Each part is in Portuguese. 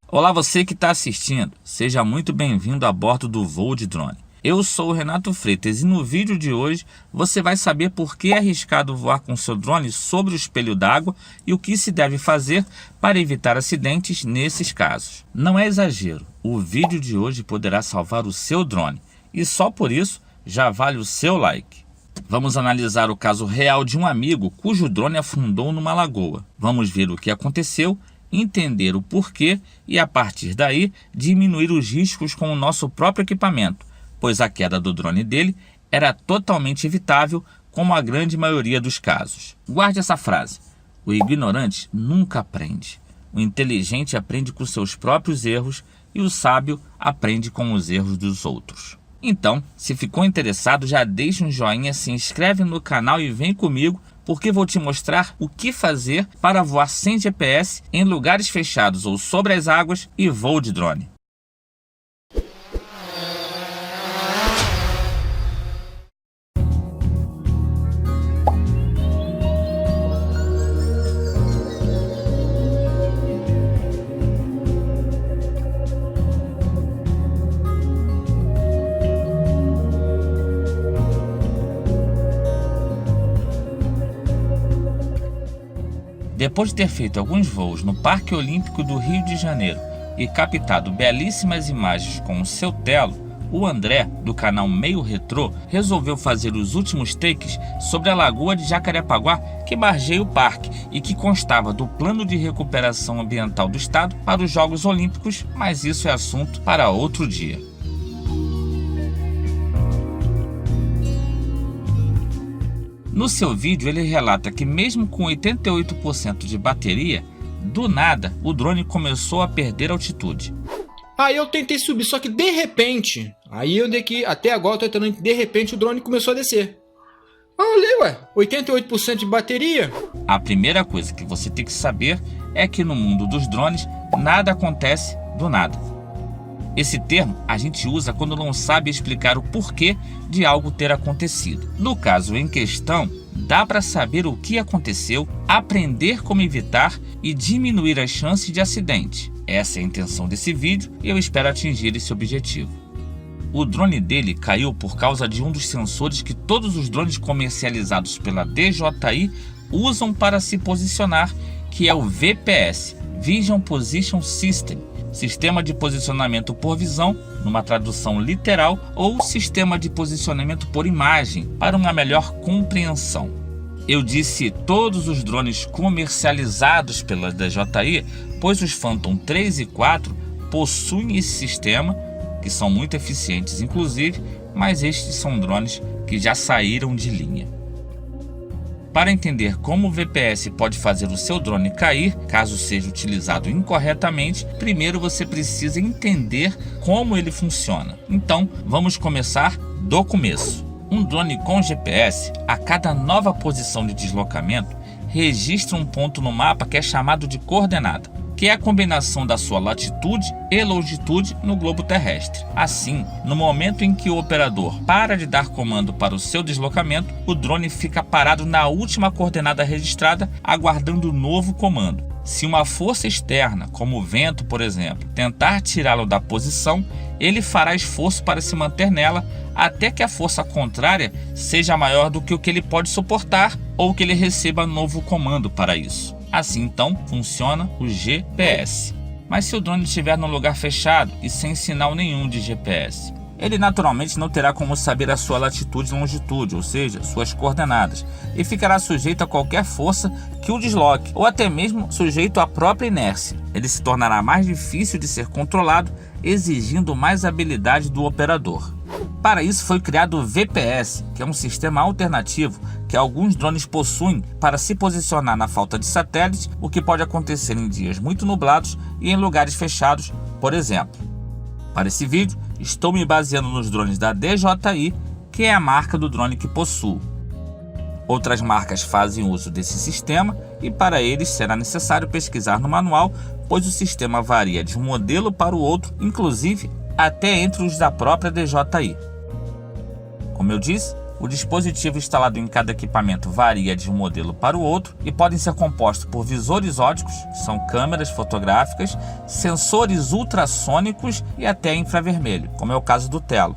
Olá, você que está assistindo, seja muito bem-vindo a bordo do Voo de Drone. Eu sou o Renato Freitas e no vídeo de hoje você vai saber por que é arriscado voar com seu drone sobre o espelho d'água e o que se deve fazer para evitar acidentes nesses casos. Não é exagero, o vídeo de hoje poderá salvar o seu drone e só por isso já vale o seu like. Vamos analisar o caso real de um amigo cujo drone afundou numa lagoa. Vamos ver o que aconteceu, entender o porquê e, a partir daí, diminuir os riscos com o nosso próprio equipamento, pois a queda do drone dele era totalmente evitável, como a grande maioria dos casos. Guarde essa frase: o ignorante nunca aprende. O inteligente aprende com seus próprios erros e o sábio aprende com os erros dos outros. Então, se ficou interessado, já deixa um joinha, se inscreve no canal e vem comigo, porque vou te mostrar o que fazer para voar sem GPS em lugares fechados ou sobre as águas e voo de drone. Depois de ter feito alguns voos no Parque Olímpico do Rio de Janeiro e captado belíssimas imagens com o seu Telo, o André, do canal Meio Retrô, resolveu fazer os últimos takes sobre a Lagoa de Jacarepaguá, que margeia o parque e que constava do Plano de Recuperação Ambiental do Estado para os Jogos Olímpicos, mas isso é assunto para outro dia. No seu vídeo, ele relata que mesmo com 88% de bateria, do nada o drone começou a perder altitude. Aí eu tentei subir, só que de repente, aí eu daqui até agora eu tô tentando, de repente o drone começou a descer. Olha, ué, 88% de bateria. A primeira coisa que você tem que saber é que no mundo dos drones nada acontece do nada. Esse termo a gente usa quando não sabe explicar o porquê de algo ter acontecido. No caso em questão, dá para saber o que aconteceu, aprender como evitar e diminuir as chances de acidente. Essa é a intenção desse vídeo e eu espero atingir esse objetivo. O drone dele caiu por causa de um dos sensores que todos os drones comercializados pela DJI usam para se posicionar, que é o VPS, Vision Position System. Sistema de posicionamento por visão, numa tradução literal, ou sistema de posicionamento por imagem, para uma melhor compreensão. Eu disse todos os drones comercializados pela DJI, pois os Phantom 3 e 4 possuem esse sistema, que são muito eficientes inclusive, mas estes são drones que já saíram de linha. Para entender como o VPS pode fazer o seu drone cair, caso seja utilizado incorretamente, primeiro você precisa entender como ele funciona. Então, vamos começar do começo. Um drone com GPS, a cada nova posição de deslocamento, registra um ponto no mapa que é chamado de coordenada, que é a combinação da sua latitude e longitude no globo terrestre. Assim, no momento em que o operador para de dar comando para o seu deslocamento, o drone fica parado na última coordenada registrada, aguardando o novo comando. Se uma força externa, como o vento, por exemplo, tentar tirá-lo da posição, ele fará esforço para se manter nela até que a força contrária seja maior do que o que ele pode suportar ou que ele receba novo comando para isso. Assim então funciona o GPS. Mas se o drone estiver num lugar fechado e sem sinal nenhum de GPS, ele naturalmente não terá como saber a sua latitude e longitude, ou seja, suas coordenadas, e ficará sujeito a qualquer força que o desloque, ou até mesmo sujeito à própria inércia. Ele se tornará mais difícil de ser controlado, exigindo mais habilidade do operador. Para isso foi criado o VPS, que é um sistema alternativo que alguns drones possuem para se posicionar na falta de satélites, o que pode acontecer em dias muito nublados e em lugares fechados, por exemplo. Para esse vídeo, estou me baseando nos drones da DJI, que é a marca do drone que possuo. Outras marcas fazem uso desse sistema e para eles será necessário pesquisar no manual, pois o sistema varia de um modelo para o outro, inclusive até entre os da própria DJI. Como eu disse, O dispositivo instalado em cada equipamento varia de um modelo para o outro e podem ser compostos por visores óticos, que são câmeras fotográficas, sensores ultrassônicos e até infravermelho, como é o caso do Tello.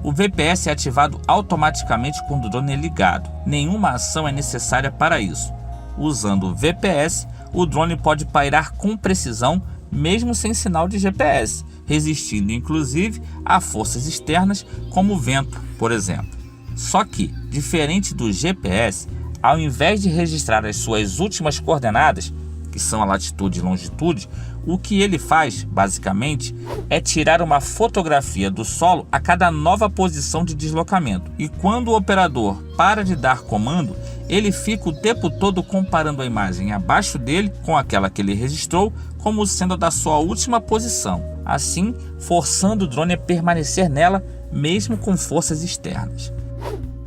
O VPS é ativado automaticamente quando o drone é ligado. Nenhuma ação é necessária para isso. Usando o VPS, o drone pode pairar com precisão, mesmo sem sinal de GPS, resistindo inclusive a forças externas como o vento, por exemplo. Só que, diferente do GPS, ao invés de registrar as suas últimas coordenadas, que são a latitude e longitude, o que ele faz, basicamente, é tirar uma fotografia do solo a cada nova posição de deslocamento. E quando o operador para de dar comando, ele fica o tempo todo comparando a imagem abaixo dele com aquela que ele registrou como sendo da sua última posição, assim forçando o drone a permanecer nela mesmo com forças externas.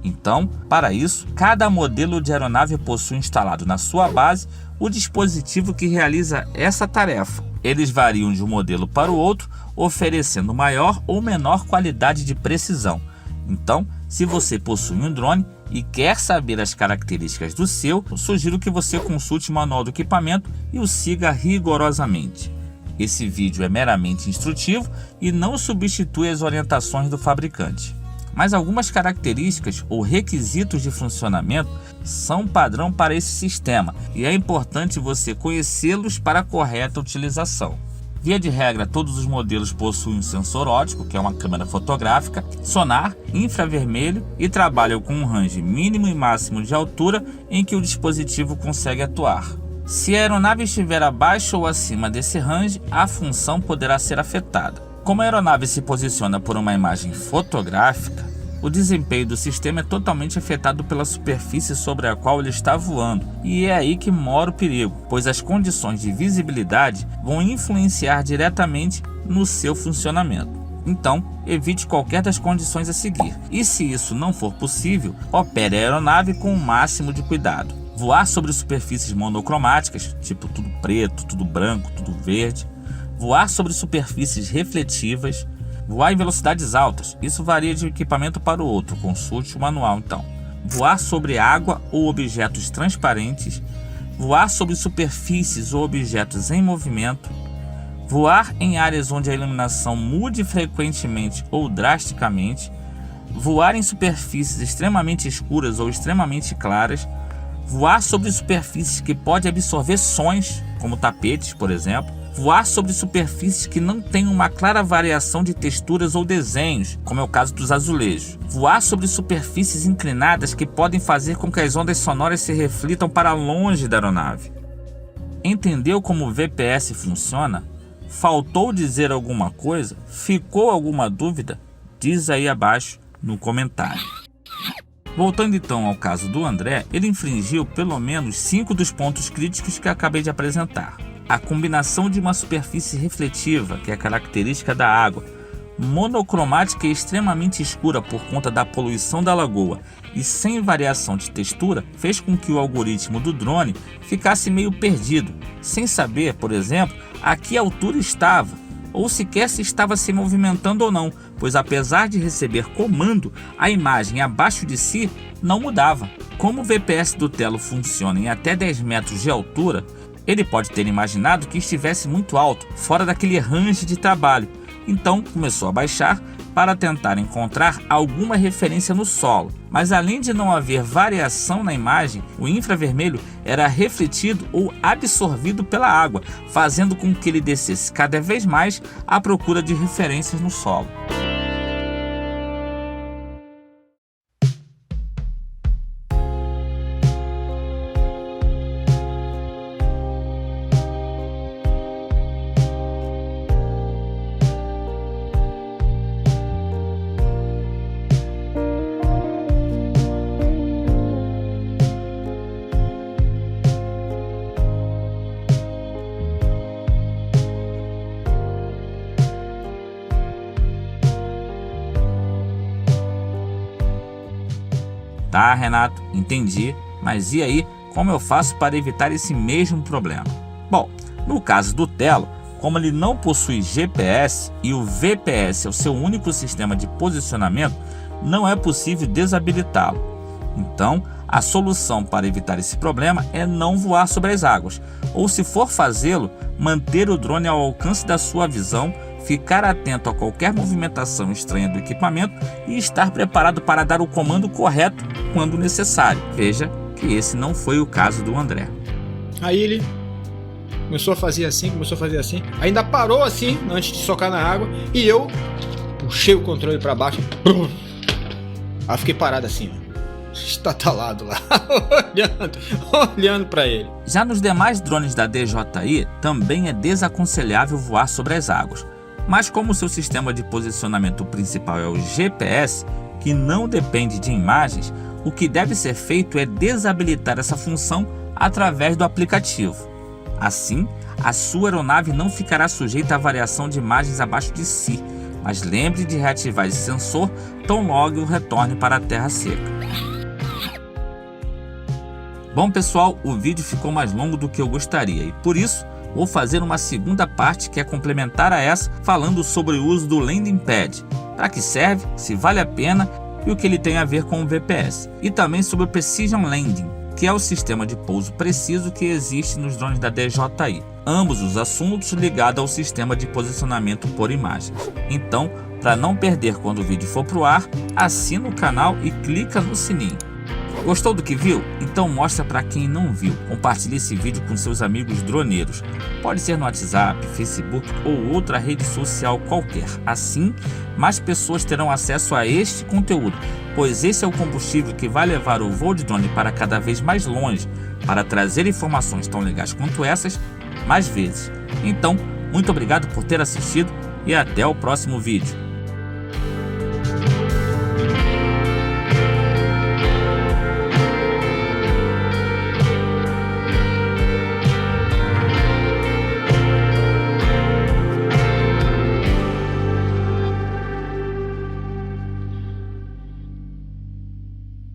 Então, para isso, cada modelo de aeronave possui instalado na sua base o dispositivo que realiza essa tarefa. Eles variam de um modelo para o outro, oferecendo maior ou menor qualidade de precisão. Então, se você possui um drone e quer saber as características do seu, sugiro que você consulte o manual do equipamento e o siga rigorosamente. Esse vídeo é meramente instrutivo e não substitui as orientações do fabricante. Mas algumas características ou requisitos de funcionamento são padrão para esse sistema e é importante você conhecê-los para a correta utilização. Via de regra, todos os modelos possuem um sensor óptico, que é uma câmera fotográfica, sonar, infravermelho e trabalham com um range mínimo e máximo de altura em que o dispositivo consegue atuar. Se a aeronave estiver abaixo ou acima desse range, a função poderá ser afetada. Como a aeronave se posiciona por uma imagem fotográfica, o desempenho do sistema é totalmente afetado pela superfície sobre a qual ele está voando, e é aí que mora o perigo, pois as condições de visibilidade vão influenciar diretamente no seu funcionamento. Então, evite qualquer das condições a seguir, e se isso não for possível, opere a aeronave com o máximo de cuidado. Voar sobre superfícies monocromáticas, tipo tudo preto, tudo branco, tudo verde. Voar sobre superfícies refletivas, voar em velocidades altas, isso varia de um equipamento para o outro, consulte o manual então. Voar sobre água ou objetos transparentes, voar sobre superfícies ou objetos em movimento, voar em áreas onde a iluminação mude frequentemente ou drasticamente, voar em superfícies extremamente escuras ou extremamente claras, voar sobre superfícies que podem absorver sons, como tapetes, por exemplo, voar sobre superfícies que não têm uma clara variação de texturas ou desenhos, como é o caso dos azulejos. Voar sobre superfícies inclinadas que podem fazer com que as ondas sonoras se reflitam para longe da aeronave. Entendeu como o VPS funciona? Faltou dizer alguma coisa? Ficou alguma dúvida? Diz aí abaixo no comentário. Voltando então ao caso do André, ele infringiu pelo menos 5 dos pontos críticos que acabei de apresentar. A combinação de uma superfície refletiva, que é característica da água, monocromática e extremamente escura por conta da poluição da lagoa e sem variação de textura, fez com que o algoritmo do drone ficasse meio perdido, sem saber, por exemplo, a que altura estava, ou sequer se estava se movimentando ou não, pois apesar de receber comando, a imagem abaixo de si não mudava. Como o VPS do Tello funciona em até 10 metros de altura, ele pode ter imaginado que estivesse muito alto, fora daquele range de trabalho, então começou a baixar para tentar encontrar alguma referência no solo. Mas além de não haver variação na imagem, o infravermelho era refletido ou absorvido pela água, fazendo com que ele descesse cada vez mais à procura de referências no solo. Tá, Renato, entendi, mas e aí, como eu faço para evitar esse mesmo problema? Bom, no caso do Tello, como ele não possui GPS e o VPS é o seu único sistema de posicionamento, não é possível desabilitá-lo. Então, a solução para evitar esse problema é não voar sobre as águas, ou se for fazê-lo, manter o drone ao alcance da sua visão, ficar atento a qualquer movimentação estranha do equipamento e estar preparado para dar o comando correto quando necessário. Veja que esse não foi o caso do André. Aí ele começou a fazer assim, ainda parou assim antes de socar na água e eu puxei o controle para baixo. Aí fiquei parado assim, ó, estatalado lá, olhando para ele. Já nos demais drones da DJI, também é desaconselhável voar sobre as águas. Mas como seu sistema de posicionamento principal é o GPS, que não depende de imagens, o que deve ser feito é desabilitar essa função através do aplicativo. Assim, a sua aeronave não ficará sujeita à variação de imagens abaixo de si, mas lembre de reativar esse sensor tão logo o retorne para a terra seca. Bom pessoal, o vídeo ficou mais longo do que eu gostaria e por isso vou fazer uma segunda parte que é complementar a essa, falando sobre o uso do Landing Pad, para que serve, se vale a pena e o que ele tem a ver com o VPS, e também sobre o Precision Landing, que é o sistema de pouso preciso que existe nos drones da DJI. Ambos os assuntos ligados ao sistema de posicionamento por imagens. Então, para não perder quando o vídeo for pro ar, assina o canal e clica no sininho. Gostou do que viu? Então mostra para quem não viu. Compartilhe esse vídeo com seus amigos droneiros. Pode ser no WhatsApp, Facebook ou outra rede social qualquer. Assim, mais pessoas terão acesso a este conteúdo, pois esse é o combustível que vai levar o voo de drone para cada vez mais longe, para trazer informações tão legais quanto essas mais vezes. Então, muito obrigado por ter assistido e até o próximo vídeo.